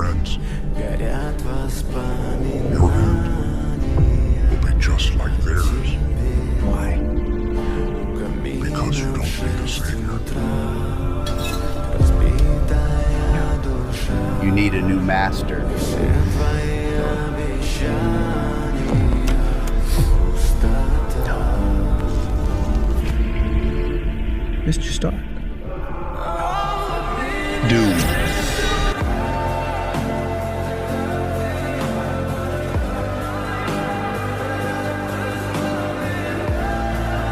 friends. Your end will be just like theirs. Why? Because you don't need a savior. You need a new master.